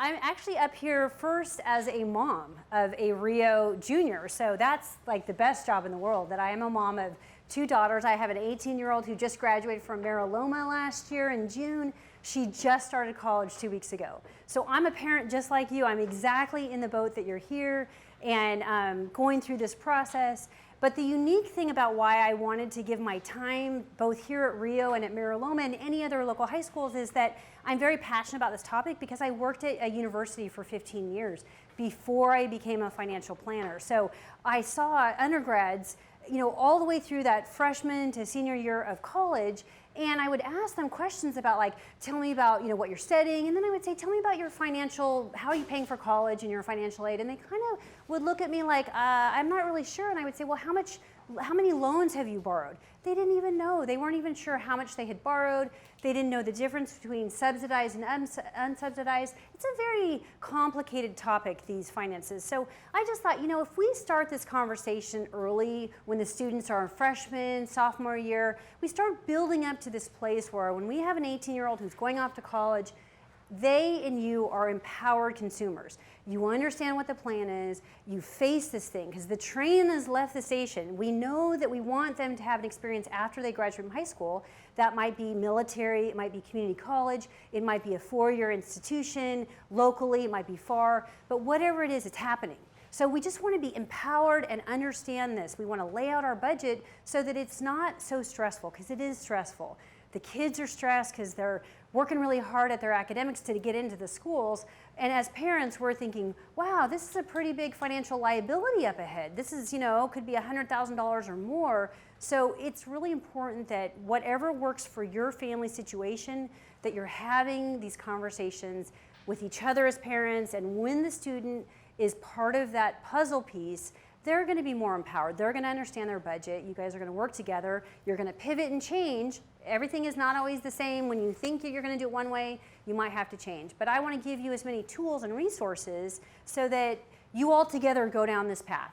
I'm actually up here first as a mom of a Rio junior. So that's like the best job in the world, that I am a mom of 2 daughters. I have an 18-year-old who just graduated from Merit last year in June. She just started college 2 weeks ago. So I'm a parent just like you. I'm exactly in the boat that you're here and going through this process. But the unique thing about why I wanted to give my time both here at Rio and at Merit and any other local high schools is that I'm very passionate about this topic because I worked at a university for 15 years before I became a financial planner. So I saw undergrads, you know, all the way through that freshman to senior year of college, and I would ask them questions about, like, tell me about, you know, what you're studying, and then I would say, tell me about your financial, how are you paying for college and your financial aid, and they kind of would look at me like, I'm not really sure, and I would say, well, how many loans have you borrowed? They didn't even know. They weren't even sure how much they had borrowed. They didn't know the difference between subsidized and unsubsidized. It's a very complicated topic, these finances. So I just thought, you know, if we start this conversation early when the students are in freshman, sophomore year, we start building up to this place where when we have an 18-year-old who's going off to college, they and you are empowered consumers. You understand what the plan is. You face this thing because the train has left the station. We know that we want them to have an experience after they graduate from high school. That might be military, it might be community college, it might be a 4-year institution, locally, it might be far, but whatever it is, it's happening. So we just want to be empowered and understand this. We want to lay out our budget so that it's not so stressful, because it is stressful. The kids are stressed because they're working really hard at their academics to get into the schools. And as parents, we're thinking, wow, this is a pretty big financial liability up ahead. This is, you know, could be $100,000 or more. So it's really important that whatever works for your family situation, that you're having these conversations with each other as parents. And when the student is part of that puzzle piece, they're going to be more empowered. They're going to understand their budget. You guys are going to work together. You're going to pivot and change. Everything is not always the same. When you think you're going to do it one way, you might have to change. But I want to give you as many tools and resources so that you all together go down this path.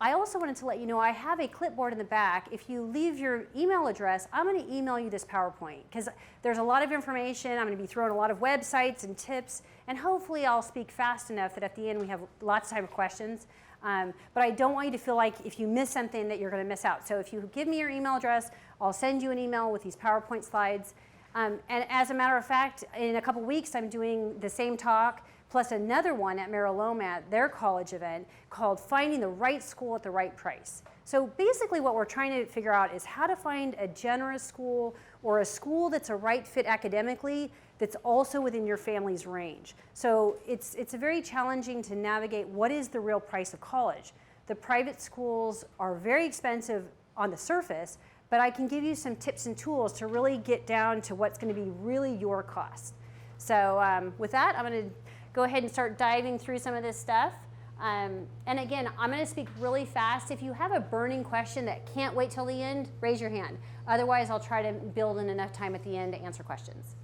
I also wanted to let you know I have a clipboard in the back. If you leave your email address, I'm going to email you this PowerPoint because there's a lot of information. I'm going to be throwing a lot of websites and tips, and hopefully I'll speak fast enough that at the end we have lots of time for questions. But I don't want you to feel like if you miss something that you're going to miss out. So if you give me your email address, I'll send you an email with these PowerPoint slides. And as a matter of fact, in a couple weeks, I'm doing the same talk plus another one at Merit at their college event called Finding the Right School at the Right Price. So basically what we're trying to figure out is how to find a generous school or a school that's a right fit academically that's also within your family's range. So it's very challenging to navigate what is the real price of college. The private schools are very expensive on the surface, but I can give you some tips and tools to really get down to what's going to be really your cost. So with that, I'm going to go ahead and start diving through some of this stuff. And again, I'm going to speak really fast. If you have a burning question that can't wait till the end, raise your hand. Otherwise, I'll try to build in enough time at the end to answer questions.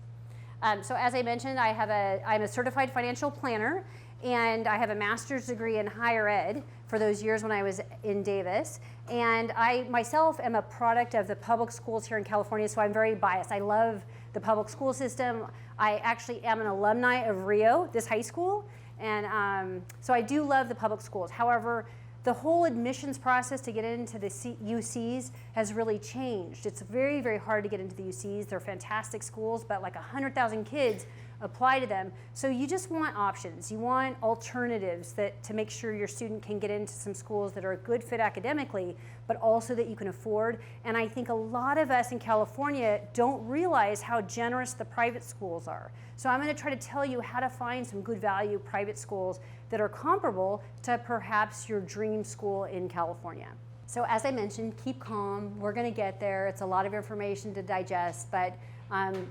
So as I mentioned, I'm a certified financial planner, and I have a master's degree in higher ed for those years when I was in Davis. And I myself am a product of the public schools here in California, so I'm very biased. I love the public school system. I actually am an alumni of Rio, this high school, and so I do love the public schools. However, the whole admissions process to get into the UCs has really changed. It's very, very hard to get into the UCs. They're fantastic schools, but like 100,000 kids apply to them. So you just want options. You want alternatives to make sure your student can get into some schools that are a good fit academically, but also that you can afford. And I think a lot of us in California don't realize how generous the private schools are. So I'm going to try to tell you how to find some good value private schools that are comparable to perhaps your dream school in California. So as I mentioned, keep calm. We're going to get there. It's a lot of information to digest, but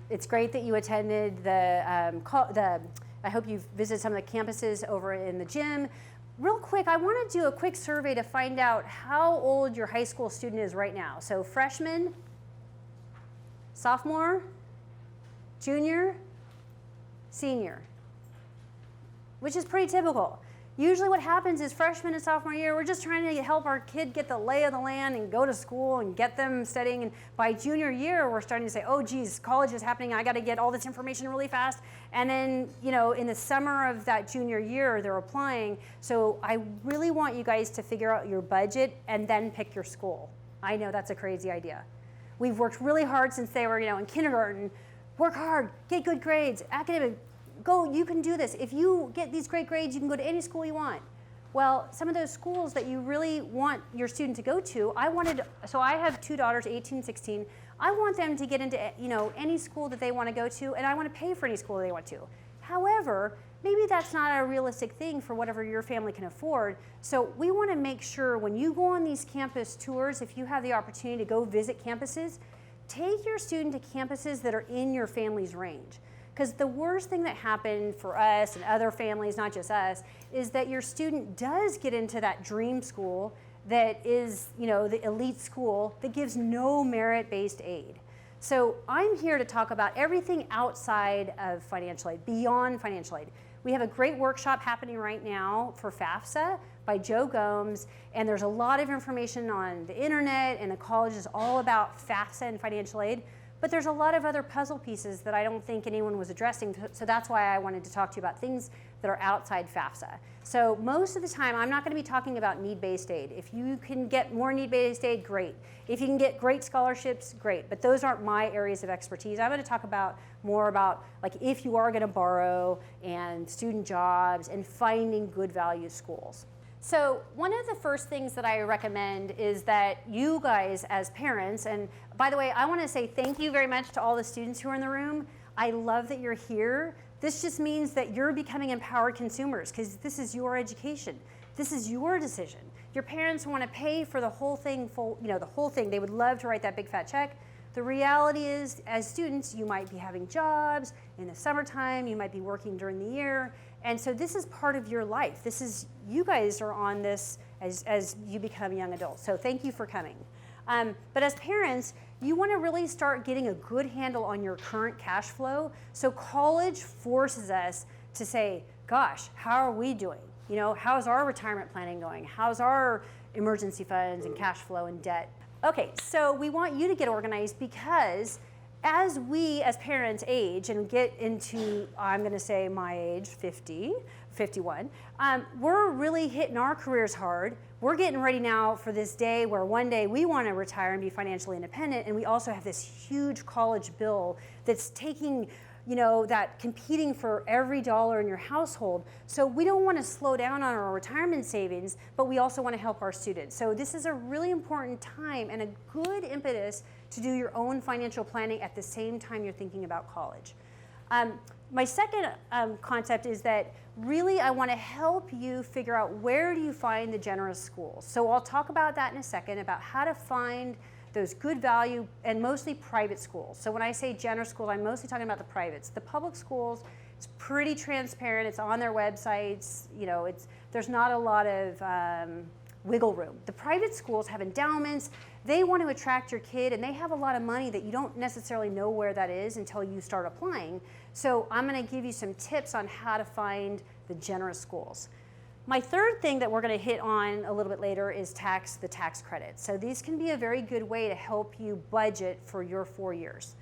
it's great that you attended I hope you've visited some of the campuses over in the gym. Real quick, I want to do a quick survey to find out how old your high school student is right now. So freshman, sophomore, junior, senior, which is pretty typical. Usually what happens is freshman and sophomore year, we're just trying to help our kid get the lay of the land and go to school and get them studying. And by junior year, we're starting to say, oh geez, college is happening. I got to get all this information really fast. And then, in the summer of that junior year, they're applying. So I really want you guys to figure out your budget and then pick your school. I know that's a crazy idea. We've worked really hard since they were, in kindergarten. Work hard, get good grades, academic. Go, you can do this. If you get these great grades, you can go to any school you want. Well, some of those schools that you really want your student to go to, so I have two daughters, 18, 16. I want them to get into, any school that they want to go to, and I want to pay for any school they want to. However, maybe that's not a realistic thing for whatever your family can afford. So we want to make sure when you go on these campus tours, if you have the opportunity to go visit campuses, take your student to campuses that are in your family's range. Because the worst thing that happened for us and other families, not just us, is that your student does get into that dream school that is, the elite school that gives no merit-based aid. So I'm here to talk about everything outside of financial aid, beyond financial aid. We have a great workshop happening right now for FAFSA by Joe Gomes, and there's a lot of information on the internet, and the college is all about FAFSA and financial aid. But there's a lot of other puzzle pieces that I don't think anyone was addressing, so that's why I wanted to talk to you about things that are outside FAFSA. So most of the time, I'm not going to be talking about need-based aid. If you can get more need-based aid, great. If you can get great scholarships, great. But those aren't my areas of expertise. I'm going to talk more about like if you are going to borrow and student jobs and finding good value schools. So one of the first things that I recommend is that you guys as parents, and by the way, I want to say thank you very much to all the students who are in the room. I love that you're here. This just means that you're becoming empowered consumers because this is your education. This is your decision. Your parents want to pay for the whole thing, the whole thing. They would love to write that big fat check. The reality is, as students, you might be having jobs in the summertime, you might be working during the year, and so this is part of your life. You guys are on this as you become young adults, so thank you for coming. But as parents, you want to really start getting a good handle on your current cash flow. So college forces us to say, gosh, how are we doing? How's our retirement planning going? How's our emergency funds and cash flow and debt? Okay, so we want you to get organized because as we as parents age and get into, I'm going to say my age, 50, 51, we're really hitting our careers hard. We're getting ready now for this day where one day we want to retire and be financially independent, and we also have this huge college bill that's taking, that competing for every dollar in your household. So we don't want to slow down on our retirement savings, but we also want to help our students. So this is a really important time and a good impetus to do your own financial planning at the same time you're thinking about college. My second concept is that really I want to help you figure out where do you find the generous schools. So I'll talk about that in a second, about how to find those good value and mostly private schools. So when I say generous schools, I'm mostly talking about the privates. The public schools, it's pretty transparent. It's on their websites. There's not a lot of wiggle room. The private schools have endowments. They want to attract your kid, and they have a lot of money that you don't necessarily know where that is until you start applying. So I'm going to give you some tips on how to find the generous schools. My third thing that we're going to hit on a little bit later is the tax credits. So these can be a very good way to help you budget for your 4 years.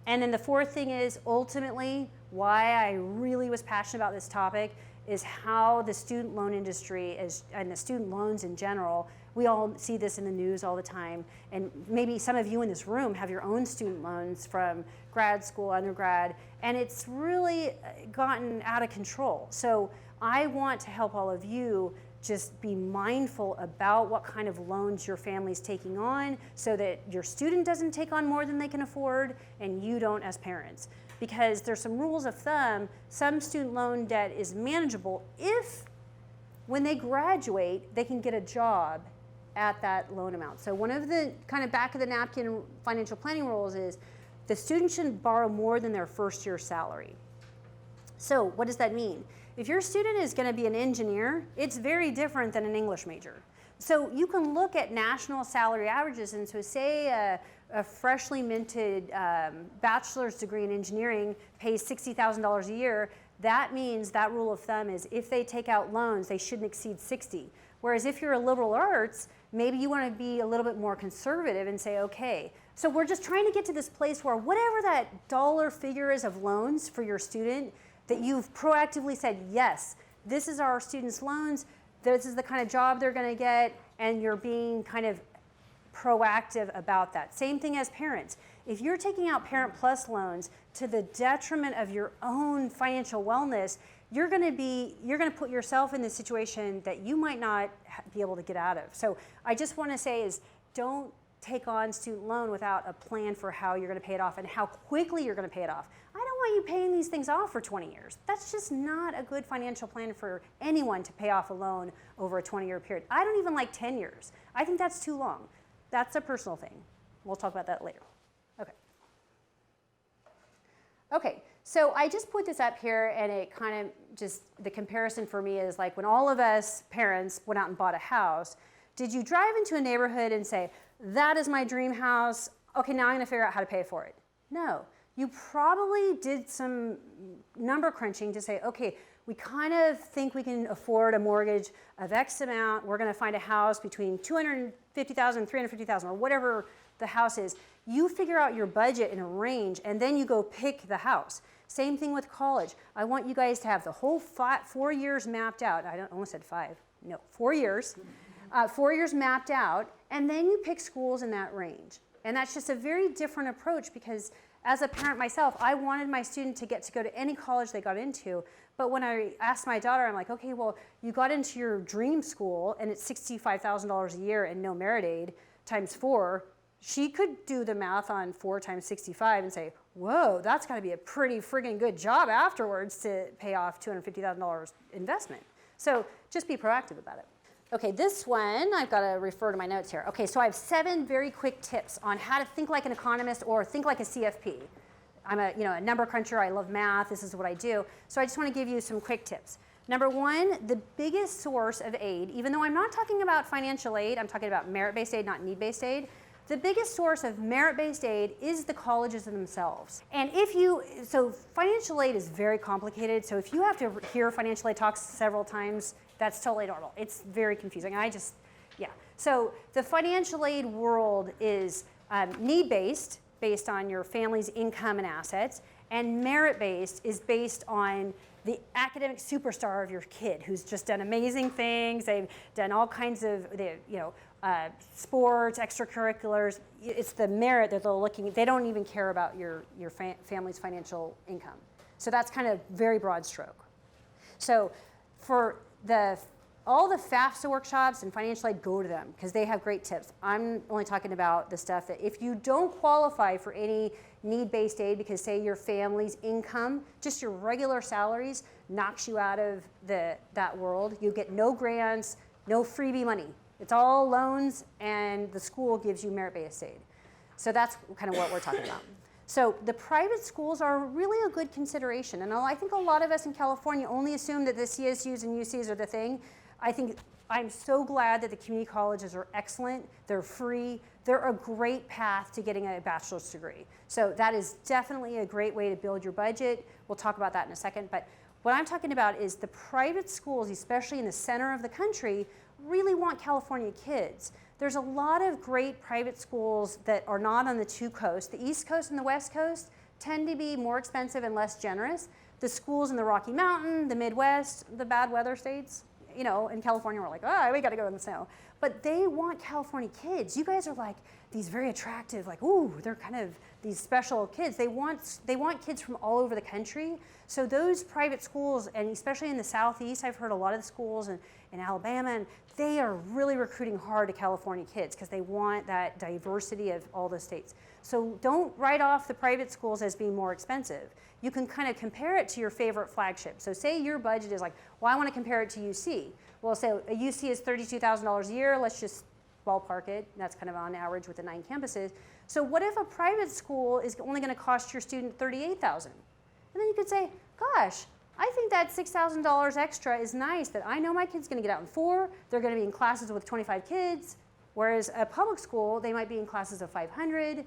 And then the fourth thing is ultimately why I really was passionate about this topic is how the student loan industry and the student loans in general, we all see this in the news all the time, and maybe some of you in this room have your own student loans from grad school, undergrad, and it's really gotten out of control. So I want to help all of you just be mindful about what kind of loans your family's taking on so that your student doesn't take on more than they can afford and you don't as parents. Because there's some rules of thumb. Some student loan debt is manageable if when they graduate, they can get a job at that loan amount. So one of the kind of back of the napkin financial planning rules is the student shouldn't borrow more than their first year's salary. So what does that mean? If your student is going to be an engineer, it's very different than an English major. So you can look at national salary averages, and so say a freshly minted bachelor's degree in engineering pays $60,000 a year, that means that rule of thumb is if they take out loans, they shouldn't exceed 60. Whereas if you're a liberal arts, maybe you want to be a little bit more conservative and say, okay, so we're just trying to get to this place where whatever that dollar figure is of loans for your student, that you've proactively said, yes, this is our students' loans, this is the kind of job they're going to get, and you're being kind of proactive about that. Same thing as parents. If you're taking out Parent Plus loans to the detriment of your own financial wellness, you're going to put yourself in the situation that you might not be able to get out of. So I just want to say is don't take on student loan without a plan for how you're going to pay it off and how quickly you're going to pay it off. I don't want you paying these things off for 20 years. That's just not a good financial plan for anyone to pay off a loan over a 20-year period. I don't even like 10 years. I think that's too long. That's a personal thing. We'll talk about that later. Okay, so I just put this up here, and it kind of just, the comparison for me is like when all of us parents went out and bought a house, did you drive into a neighborhood and say, that is my dream house, okay, now I'm going to figure out how to pay for it? No. You probably did some number crunching to say, okay, we kind of think we can afford a mortgage of X amount. We're going to find a house between $250,000 and $350,000 or whatever the house is. You figure out your budget in a range, and then you go pick the house. Same thing with college. I want you guys to have the whole 4 years mapped out. I almost said 5. No, 4 years. 4 years mapped out, and then you pick schools in that range. And that's just a very different approach because as a parent myself, I wanted my student to get to go to any college they got into. But when I asked my daughter, I'm like, okay, well, you got into your dream school, and it's $65,000 a year and no merit aid times 4. She could do the math on 4 times 65 and say, whoa, that's got to be a pretty friggin' good job afterwards to pay off $250,000 investment. So just be proactive about it. Okay, this one, I've got to refer to my notes here. Okay, so I have 7 very quick tips on how to think like an economist or think like a CFP. I'm a number cruncher. I love math. This is what I do. So I just want to give you some quick tips. Number 1, the biggest source of aid, even though I'm not talking about financial aid, I'm talking about merit-based aid, not need-based aid. The biggest source of merit-based aid is the colleges themselves. And so financial aid is very complicated. So if you have to hear financial aid talks several times, that's totally normal. It's very confusing. So the financial aid world is need-based, based on your family's income and assets, and merit-based is based on the academic superstar of your kid who's just done amazing things. They've done all kinds of, sports, extracurriculars. It's the merit that they're looking. They don't even care about your family's financial income. So that's kind of very broad stroke. So for all the FAFSA workshops and financial aid, go to them because they have great tips. I'm only talking about the stuff that if you don't qualify for any need-based aid because say your family's income, just your regular salaries, knocks you out of that world, you get no grants, no freebie money. It's all loans, and the school gives you merit-based aid. So that's kind of what we're talking about. So the private schools are really a good consideration. And I think a lot of us in California only assume that the CSUs and UCs are the thing. I'm so glad that the community colleges are excellent. They're free. They're a great path to getting a bachelor's degree. So that is definitely a great way to build your budget. We'll talk about that in a second. But what I'm talking about is the private schools, especially in the center of the country, really want California kids. There's a lot of great private schools that are not on the 2 coasts. The East Coast and the West Coast tend to be more expensive and less generous. The schools in the Rocky Mountain, the Midwest, the bad weather states, in California, we're like, we got to go in the snow. But they want California kids. You guys are like these very attractive, like, ooh, they're kind of these special kids. They want kids from all over the country. So those private schools, and especially in the Southeast, I've heard a lot of the schools in Alabama, and they are really recruiting hard to California kids because they want that diversity of all the states. So don't write off the private schools as being more expensive. You can kind of compare it to your favorite flagship. So say your budget is like, well, I want to compare it to UC. Well, so a UC is $32,000 a year. Let's just ballpark it. That's kind of on average with the 9 campuses. So what if a private school is only going to cost your student $38,000? And then you could say, gosh, I think that $6,000 extra is nice that I know my kid's going to get out in 4. They're going to be in classes with 25 kids. Whereas a public school, they might be in classes of 500.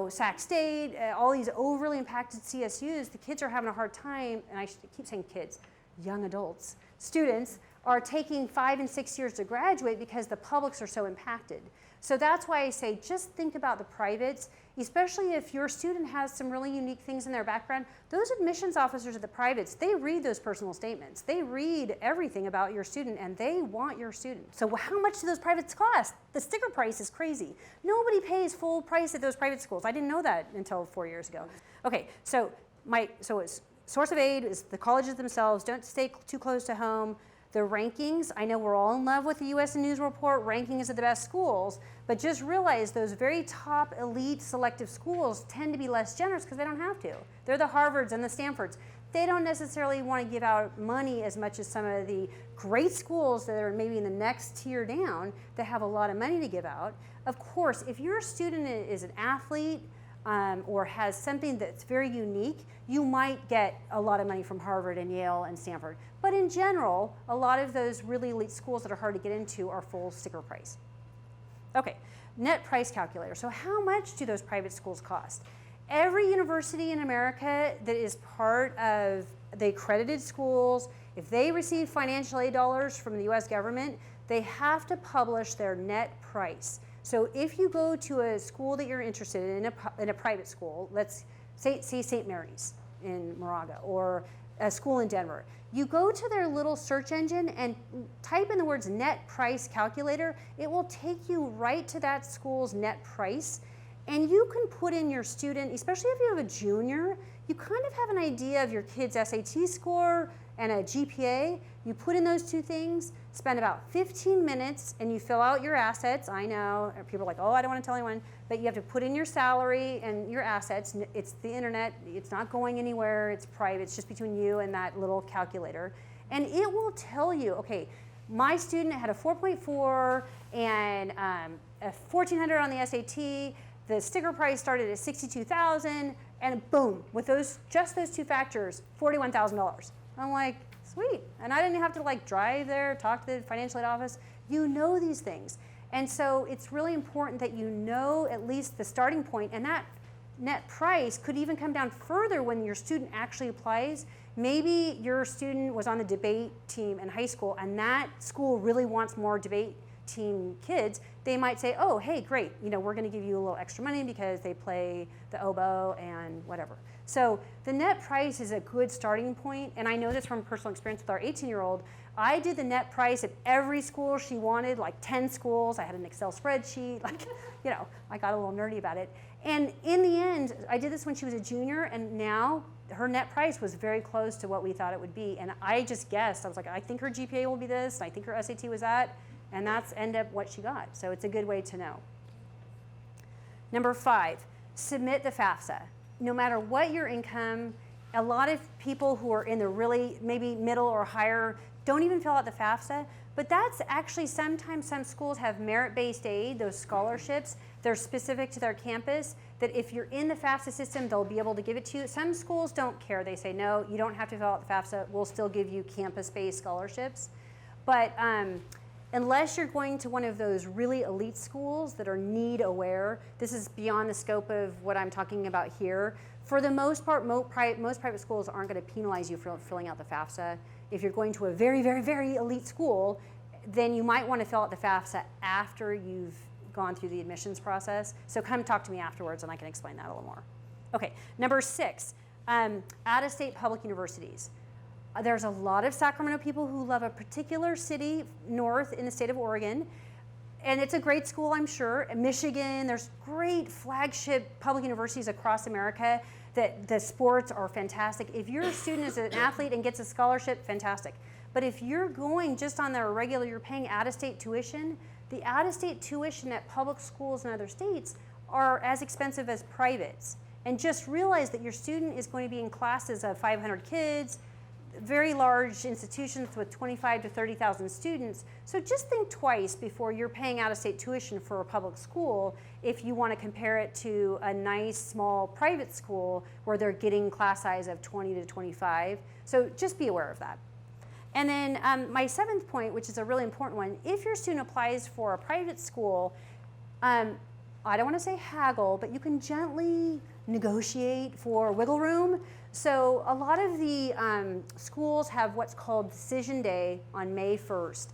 Sac State, all these overly impacted CSUs, the kids are having a hard time, and I keep saying kids, young adults, students are taking 5 and 6 years to graduate because the publics are so impacted. So that's why I say just think about the privates, especially if your student has some really unique things in their background. Those admissions officers at the privates, they read those personal statements. They read everything about your student, and they want your student. So how much do those privates cost? The sticker price is crazy. Nobody pays full price at those private schools. I didn't know that until 4 years ago. Okay, so it's source of aid is the colleges themselves. Don't stay too close to home. The rankings, I know we're all in love with the US News Report, rankings of the best schools, but just realize those very top elite selective schools tend to be less generous because they don't have to. They're the Harvards and the Stanfords. They don't necessarily want to give out money as much as some of the great schools that are maybe in the next tier down that have a lot of money to give out. Of course, if your student is an athlete, or has something that's very unique, you might get a lot of money from Harvard and Yale and Stanford. But in general, a lot of those really elite schools that are hard to get into are full sticker price. Okay, net price calculator. So how much do those private schools cost? Every university in America that is part of the accredited schools, if they receive financial aid dollars from the US government, they have to publish their net price. So if you go to a school that you're interested in a private school, let's say St. Mary's in Moraga, or a school in Denver, you go to their little search engine and type in the words net price calculator. It will take you right to that school's net price, and you can put in your student, especially if you have a junior, you kind of have an idea of your kid's SAT score and a GPA. You put in those two things, spend about 15 minutes, and you fill out your assets. I know, people are like, oh, I don't want to tell anyone, but you have to put in your salary and your assets. It's the internet, it's not going anywhere, it's private, it's just between you and that little calculator. And it will tell you, okay, my student had a 4.4 and a 1,400 on the SAT, the sticker price started at 62,000, and boom, with just those two factors, $41,000. I'm like, sweet. And I didn't have to drive there, talk to the financial aid office. You know these things. And so it's really important that you know at least the starting point, and that net price could even come down further when your student actually applies. Maybe your student was on the debate team in high school, and that school really wants more debate team kids. They might say, oh, hey, great, we're going to give you a little extra money because they play the oboe and whatever. So the net price is a good starting point, and I know this from personal experience with our 18-year-old. I did the net price at every school she wanted, 10 schools. I had an Excel spreadsheet, I got a little nerdy about it. And in the end, I did this when she was a junior, and now her net price was very close to what we thought it would be. And I just guessed. I was like, I think her GPA will be this, and I think her SAT was that, and that's end up what she got. So it's a good way to know. Number 5, submit the FAFSA. No matter what your income, a lot of people who are in the really maybe middle or higher don't even fill out the FAFSA, but that's actually sometimes some schools have merit-based aid, those scholarships. They're specific to their campus, that if you're in the FAFSA system, they'll be able to give it to you. Some schools don't care. They say, no, you don't have to fill out the FAFSA. We'll still give you campus-based scholarships. But unless you're going to one of those really elite schools that are need aware, this is beyond the scope of what I'm talking about here. For the most part, most private schools aren't going to penalize you for filling out the FAFSA. If you're going to a very, very, very elite school, then you might want to fill out the FAFSA after you've gone through the admissions process. So come talk to me afterwards and I can explain that a little more. Okay, number 6, out-of-state public universities. There's a lot of Sacramento people who love a particular city north in the state of Oregon, and it's a great school, I'm sure. Michigan, there's great flagship public universities across America that the sports are fantastic. If your student is an athlete and gets a scholarship, fantastic. But if you're going just on their regular, you're paying out-of-state tuition, the out-of-state tuition at public schools in other states are as expensive as privates. And just realize that your student is going to be in classes of 500 kids, very large institutions with 25 to 30,000 students. So just think twice before you're paying out-of-state tuition for a public school if you want to compare it to a nice small private school where they're getting class size of 20 to 25. So just be aware of that. And then my 7th point, which is a really important one, if your student applies for a private school, I don't want to say haggle, but you can gently negotiate for wiggle room. So a lot of the schools have what's called decision day on May 1st.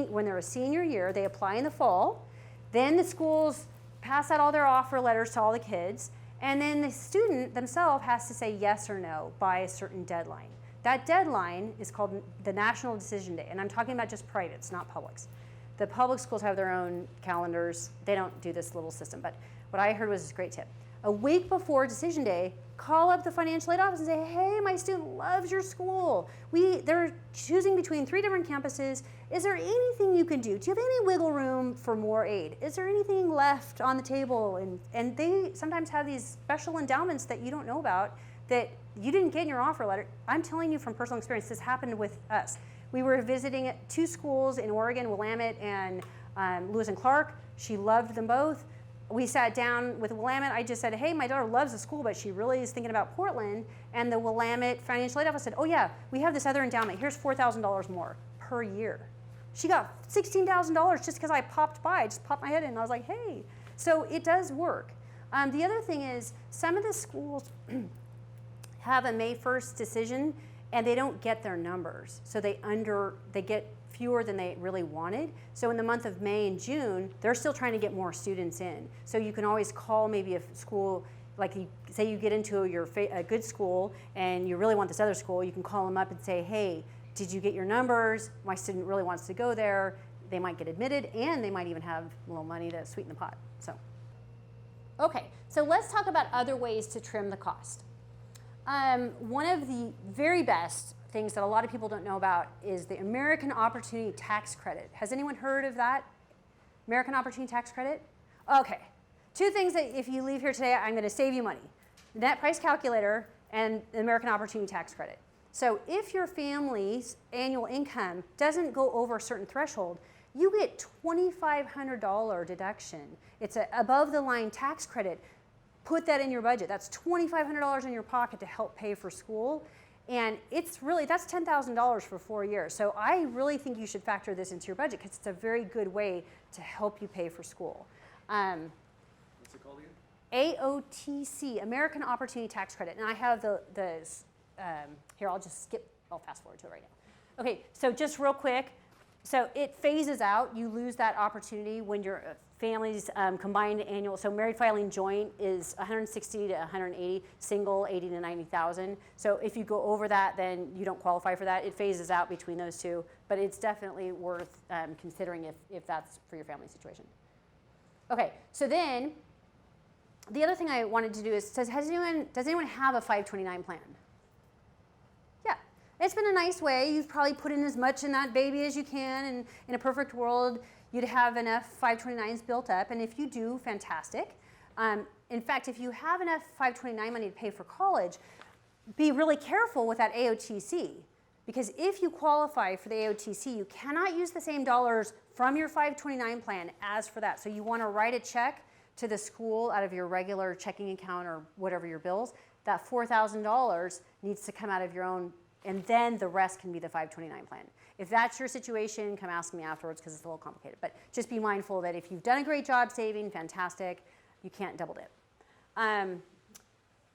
When they're a senior year, they apply in the fall. Then the schools pass out all their offer letters to all the kids. And then the student themselves has to say yes or no by a certain deadline. That deadline is called the National Decision Day. And I'm talking about just privates, not publics. The public schools have their own calendars. They don't do this little system. But what I heard was a great tip. A week before decision day, call up the financial aid office and say, hey, my student loves your school. They're choosing between 3 different campuses. Is there anything you can do? Do you have any wiggle room for more aid? Is there anything left on the table? And they sometimes have these special endowments that you don't know about that you didn't get in your offer letter. I'm telling you from personal experience, this happened with us. We were visiting 2 schools in Oregon, Willamette and Lewis and Clark. She loved them both. We sat down with Willamette. I just said, hey, my daughter loves the school, but she really is thinking about Portland. And the Willamette financial aid office said, oh yeah, we have this other endowment. Here's $4,000 more per year. She got $16,000 just because I popped by. I just popped my head in and I was like, hey. So it does work. The other thing is some of the schools have a May 1st decision and they don't get their numbers. So they get fewer than they really wanted. So in the month of May and June, they're still trying to get more students in. So you can always call maybe a school, like say you get into a good school and you really want this other school, you can call them up and say, hey, did you get your numbers? My student really wants to go there. They might get admitted and they might even have a little money to sweeten the pot. Okay, so let's talk about other ways to trim the cost. One of the very best things that a lot of people don't know about is the American Opportunity Tax Credit. Has anyone heard of that? American Opportunity Tax Credit? Okay, 2 things that if you leave here today, I'm going to save you money. Net price calculator and the American Opportunity Tax Credit. So if your family's annual income doesn't go over a certain threshold, you get $2,500 deduction. It's an above the line tax credit. Put that in your budget. That's $2,500 in your pocket to help pay for school. And that's $10,000 for 4 years. So I really think you should factor this into your budget because it's a very good way to help you pay for school. What's it called again? AOTC, American Opportunity Tax Credit. And I have here, I'll fast forward to it right now. Okay, so just real quick. So it phases out. You lose that opportunity when your family's combined annual. So married filing joint is 160 to 180, single 80 to 90,000. So if you go over that, then you don't qualify for that. It phases out between those 2, but it's definitely worth considering if that's for your family situation. Okay, so then the other thing I wanted to do is, does anyone have a 529 plan? It's been a nice way. You've probably put in as much in that baby as you can, and in a perfect world, you'd have enough 529s built up, and if you do, fantastic. In fact, if you have enough 529 money to pay for college, be really careful with that AOTC, because if you qualify for the AOTC, you cannot use the same dollars from your 529 plan as for that. So you want to write a check to the school out of your regular checking account or whatever your bills. That $4,000 needs to come out of your own, and then the rest can be the 529 plan. If that's your situation, come ask me afterwards because it's a little complicated. But just be mindful that if you've done a great job saving, fantastic, you can't double dip.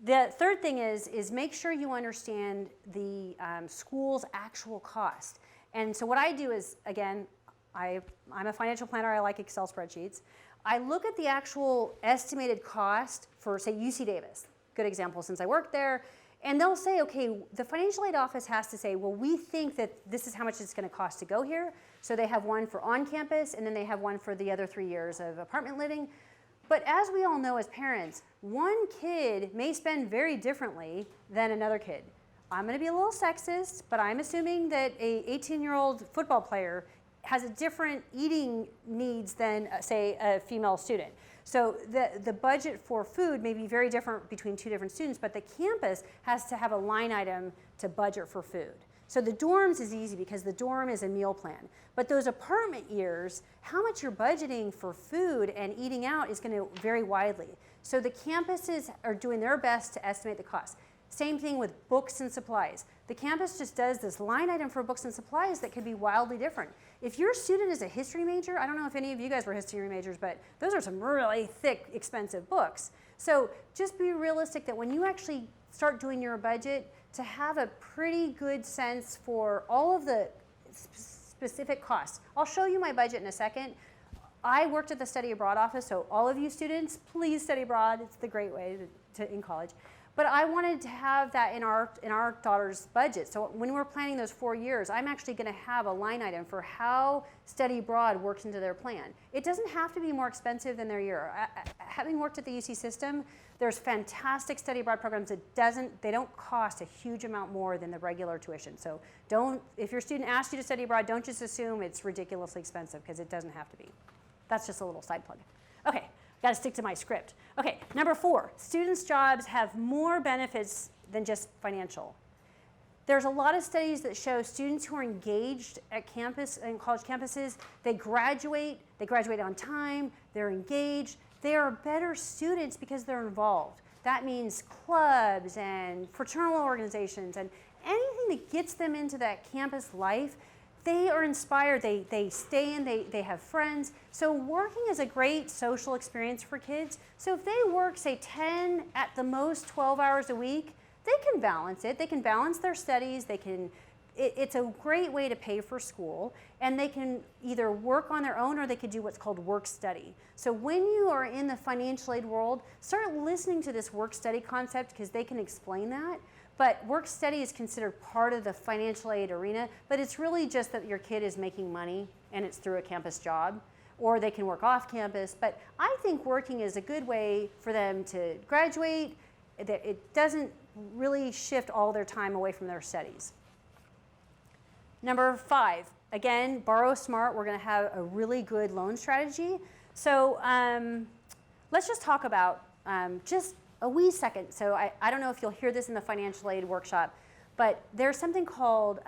The third thing is make sure you understand the school's actual cost. And so what I do is, again, I'm a financial planner. I like Excel spreadsheets. I look at the actual estimated cost for, say, UC Davis. Good example since I worked there. And they'll say, okay, the financial aid office has to say, well, we think that this is how much it's going to cost to go here. So they have one for on campus, and then they have one for the other 3 years of apartment living. But as we all know as parents, one kid may spend very differently than another kid. I'm going to be a little sexist, but I'm assuming that a 18-year-old football player has a different eating needs than, say, a female student. So the budget for food may be very different between 2 different students, but the campus has to have a line item to budget for food. So the dorms is easy because the dorm is a meal plan. But those apartment years, how much you're budgeting for food and eating out is going to vary widely. So the campuses are doing their best to estimate the cost. Same thing with books and supplies. The campus just does this line item for books and supplies that could be wildly different. If your student is a history major, I don't know if any of you guys were history majors, but those are some really thick, expensive books. So just be realistic that when you actually start doing your budget, to have a pretty good sense for all of the specific costs. I'll show you my budget in a second. I worked at the study abroad office, so all of you students, please study abroad. It's the great way to in college. But I wanted to have that in our daughter's budget. So when we're planning those 4 years, I'm actually going to have a line item for how study abroad works into their plan. It doesn't have to be more expensive than their year. Having worked at the UC system, there's fantastic study abroad programs that they don't cost a huge amount more than the regular tuition. So if your student asks you to study abroad, don't just assume it's ridiculously expensive, because it doesn't have to be. That's just a little side plug. Okay, got to stick to my script. Okay, number 4, students' jobs have more benefits than just financial. There's a lot of studies that show students who are engaged at campus and college campuses, they graduate on time, they're engaged, they are better students because they're involved. That means clubs and fraternal organizations and anything that gets them into that campus life. They are inspired, they stay in, they have friends. So working is a great social experience for kids. So if they work, say 10, at the most 12 hours a week, they can balance it. They can balance their studies. It's a great way to pay for school, and they can either work on their own or they could do what's called work study. So when you are in the financial aid world, start listening to this work study concept, because they can explain that. But work study is considered part of the financial aid arena, but it's really just that your kid is making money and it's through a campus job, or they can work off campus. But I think working is a good way for them to graduate. It doesn't really shift all their time away from their studies. Number 5, again, borrow smart. We're going to have a really good loan strategy. So let's just talk about just a wee second. So I don't know if you'll hear this in the financial aid workshop, but there's something called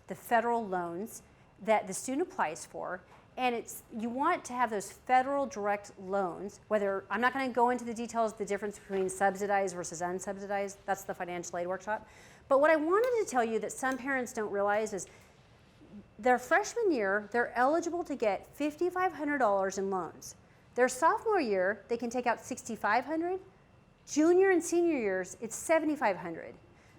the federal loans that the student applies for. And you want to have those federal direct loans, I'm not going to go into the details, the difference between subsidized versus unsubsidized. That's the financial aid workshop. But what I wanted to tell you that some parents don't realize is their freshman year, they're eligible to get $5,500 in loans. Their sophomore year, they can take out $6,500. Junior and senior years, it's $7,500.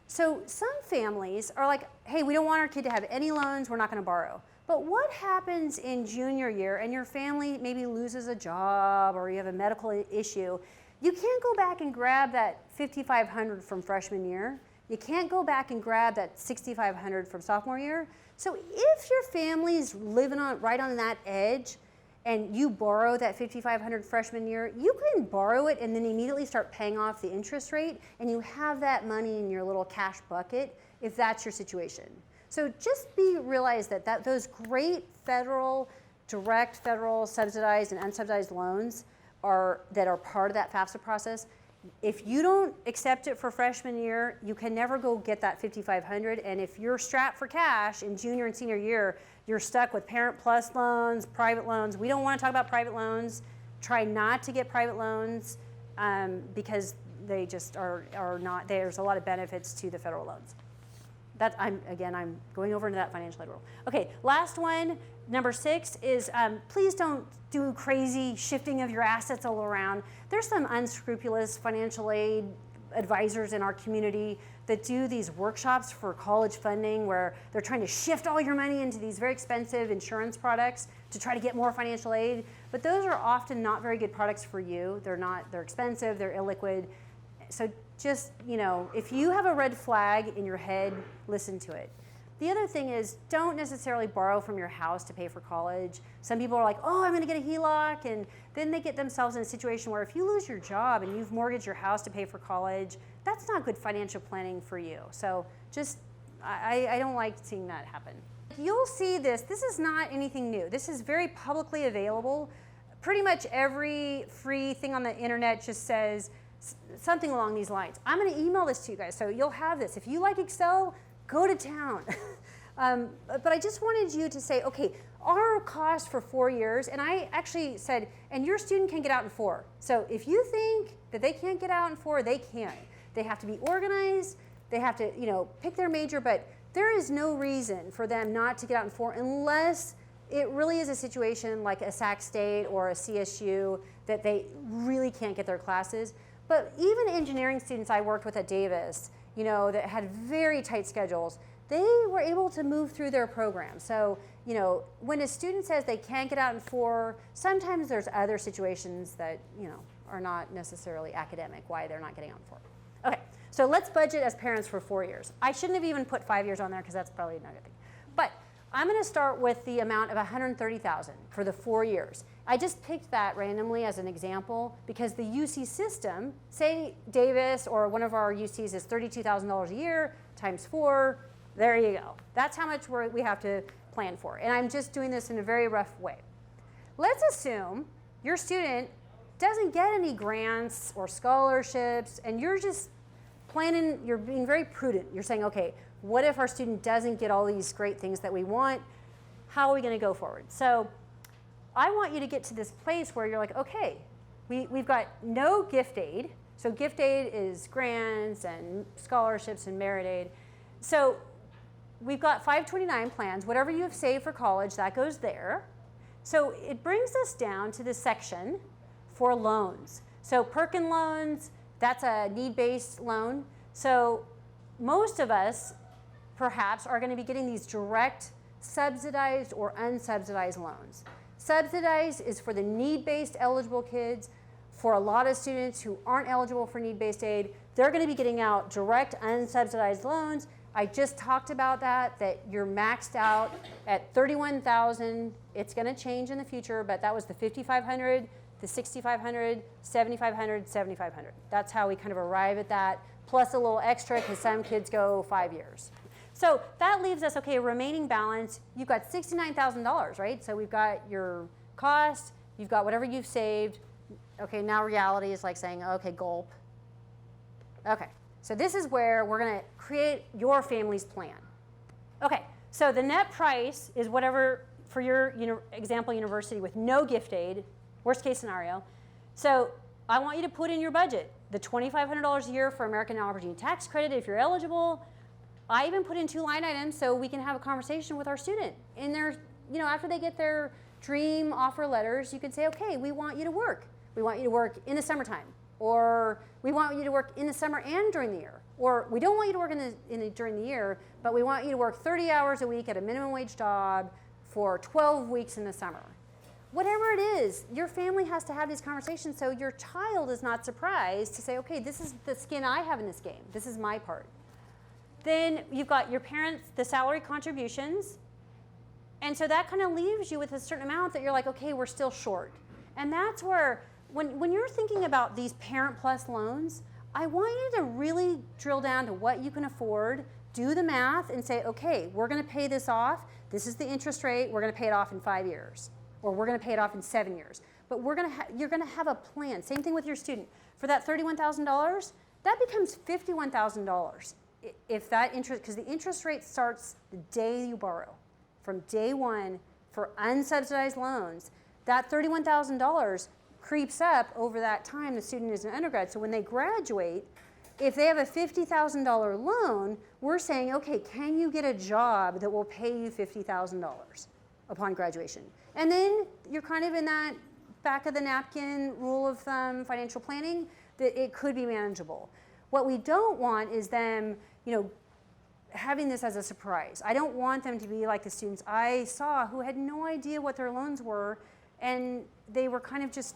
So some families are like, hey, we don't want our kid to have any loans, we're not going to borrow. But what happens in junior year and your family maybe loses a job or you have a medical issue? You can't go back and grab that $5,500 from freshman year. You can't go back and grab that $6,500 from sophomore year. So if your family's living right on that edge and you borrow that $5,500 freshman year, you can borrow it and then immediately start paying off the interest rate, and you have that money in your little cash bucket if that's your situation. So just realize that those great direct federal subsidized and unsubsidized loans that are part of that FAFSA process. If you don't accept it for freshman year, you can never go get that $5,500. And if you're strapped for cash in junior and senior year, you're stuck with Parent Plus loans, private loans. We don't want to talk about private loans. Try not to get private loans because they just are not. There's a lot of benefits to the federal loans. I'm going over into that financial aid world. Okay, last one, number 6 is please don't do crazy shifting of your assets all around. There's some unscrupulous financial aid advisors in our community that do these workshops for college funding where they're trying to shift all your money into these very expensive insurance products to try to get more financial aid. But those are often not very good products for you. They're expensive, they're illiquid. So just, if you have a red flag in your head, listen to it. The other thing is, don't necessarily borrow from your house to pay for college. Some people are like, oh, I'm going to get a HELOC, and then they get themselves in a situation where if you lose your job and you've mortgaged your house to pay for college, that's not good financial planning for you. So just, I don't like seeing that happen. You'll see this. This is not anything new. This is very publicly available. Pretty much every free thing on the internet just says something along these lines. I'm going to email this to you guys, so you'll have this. If you like Excel, go to town. But I just wanted you to say, okay, our cost for 4 years, and I actually said, and your student can get out in 4. So if you think that they can't get out in 4, they can. They have to be organized, they have to, pick their major, but there is no reason for them not to get out in 4 unless it really is a situation like a Sac State or a CSU that they really can't get their classes. But even engineering students I worked with at Davis, you know, that had very tight schedules, they were able to move through their program. So, you know, when a student says they can't get out in 4, sometimes there's other situations that, you know, are not necessarily academic, why they're not getting out in 4. Okay, so let's budget as parents for 4 years. I shouldn't have even put 5 years on there because that's probably not a good thing. But I'm going to start with the amount of $130,000 for the 4 years. I just picked that randomly as an example because the UC system, say Davis or one of our UCs is $32,000 a year times 4, there you go. That's how much we have to plan for. And I'm just doing this in a very rough way. Let's assume your student doesn't get any grants or scholarships and you're just planning, you're being very prudent. You're saying, okay, what if our student doesn't get all these great things that we want? How are we going to go forward? So I want you to get to this place where you're like, okay, we've got no gift aid. So gift aid is grants and scholarships and merit aid. So we've got 529 plans. Whatever you have saved for college, that goes there. So it brings us down to this section for loans. So Perkin loans, that's a need-based loan. So most of us, perhaps, are going to be getting these direct subsidized or unsubsidized loans. Subsidized is for the need-based eligible kids. For a lot of students who aren't eligible for need-based aid, they're going to be getting out direct unsubsidized loans. I just talked about that you're maxed out at $31,000. It's going to change in the future, but that was the $5,500, the $6,500, $7,500, $7,500. That's how we kind of arrive at that, plus a little extra because some kids go 5 years. So that leaves us, okay, remaining balance, you've got $69,000, right? So we've got your cost, you've got whatever you've saved. Okay, now reality is like saying, okay, gulp. Okay, so this is where we're going to create your family's plan. Okay, so the net price is whatever for your example university with no gift aid, worst case scenario. So I want you to put in your budget the $2,500 a year for American Opportunity Tax Credit if you're eligible. I even put in 2 line items so we can have a conversation with our student. In their, after they get their dream offer letters, you can say, okay, we want you to work. We want you to work in the summertime, or we want you to work in the summer and during the year, or we don't want you to work during the year, but we want you to work 30 hours a week at a minimum wage job for 12 weeks in the summer. Whatever it is, your family has to have these conversations so your child is not surprised to say, okay, this is the skin I have in this game. This is my part. Then you've got your parents, the salary contributions, and so that kind of leaves you with a certain amount that you're like, okay, we're still short. And that's where, when you're thinking about these Parent Plus loans, I want you to really drill down to what you can afford, do the math, and say, okay, we're going to pay this off. This is the interest rate. We're going to pay it off in 5 years, or we're going to pay it off in 7 years. But you're going to have a plan. Same thing with your student. For that $31,000, that becomes $51,000. If that interest, because the interest rate starts the day you borrow. From day one for unsubsidized loans, that $31,000 creeps up over that time the student is an undergrad. So when they graduate, if they have a $50,000 loan, we're saying, okay, can you get a job that will pay you $50,000 upon graduation? And then you're kind of in that back of the napkin rule of thumb financial planning that it could be manageable. What we don't want is them, having this as a surprise. I don't want them to be like the students I saw who had no idea what their loans were, and they were kind of just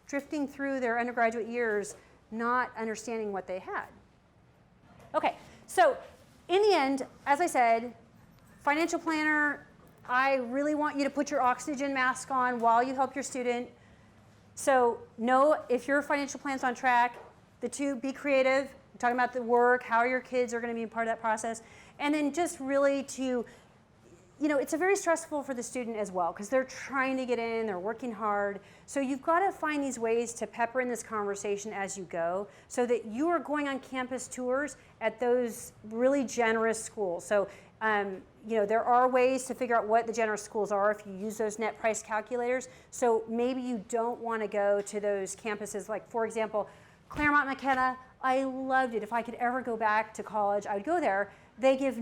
drifting through their undergraduate years, not understanding what they had. Okay, so in the end, as I said, financial planner, I really want you to put your oxygen mask on while you help your student. So know if your financial plan's on track. The 2, be creative. I'm talking about the work, how your kids are going to be a part of that process. And then just really to, it's a very stressful for the student as well because they're trying to get in, they're working hard. So you've got to find these ways to pepper in this conversation as you go so that you are going on campus tours at those really generous schools. So, there are ways to figure out what the generous schools are if you use those net price calculators. So maybe you don't want to go to those campuses like, for example, Claremont McKenna. I loved it. If I could ever go back to college, I would go there. They give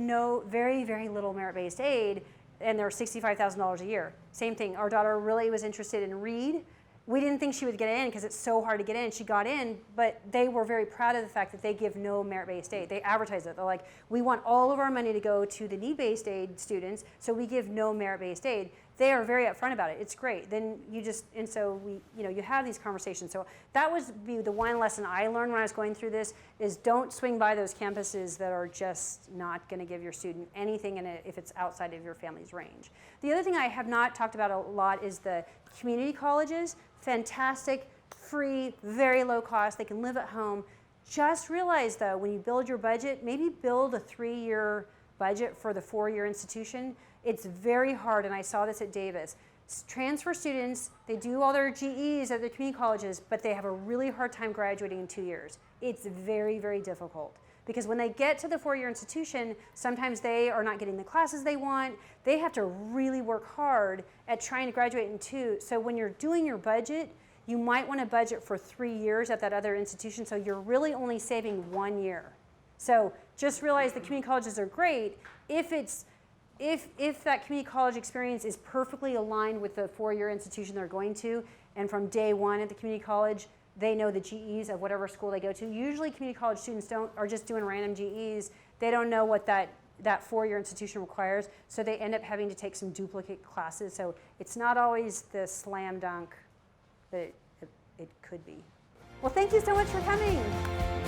very, very little merit-based aid. and they're $65,000 a year. Same thing, our daughter really was interested in Read. We didn't think she would get in because it's so hard to get in. She got in, but they were very proud of the fact that they give no merit-based aid. They advertise it. They're like, we want all of our money to go to the need-based aid students, so we give no merit-based aid. They are very upfront about it. It's great. Then you just, and so we, you have these conversations. So that was the one lesson I learned when I was going through this is don't swing by those campuses that are just not going to give your student anything in it if it's outside of your family's range. The other thing I have not talked about a lot is the community colleges. Fantastic, free, very low cost. They can live at home. Just realize though, when you build your budget, maybe build a 3-year budget for the 4-year institution. It's very hard, and I saw this at Davis. Transfer students, they do all their GEs at the community colleges, but they have a really hard time graduating in 2 years. It's very, very difficult. Because when they get to the 4-year institution, sometimes they are not getting the classes they want. They have to really work hard at trying to graduate in 2. So when you're doing your budget, you might want to budget for 3 years at that other institution, so you're really only saving 1 year. So just realize the community colleges are great if that community college experience is perfectly aligned with the 4-year institution they're going to, and from day one at the community college, they know the GEs of whatever school they go to. Usually community college students are just doing random GEs. They don't know what that 4-year institution requires, so they end up having to take some duplicate classes. So it's not always the slam dunk that it could be. Well, thank you so much for coming.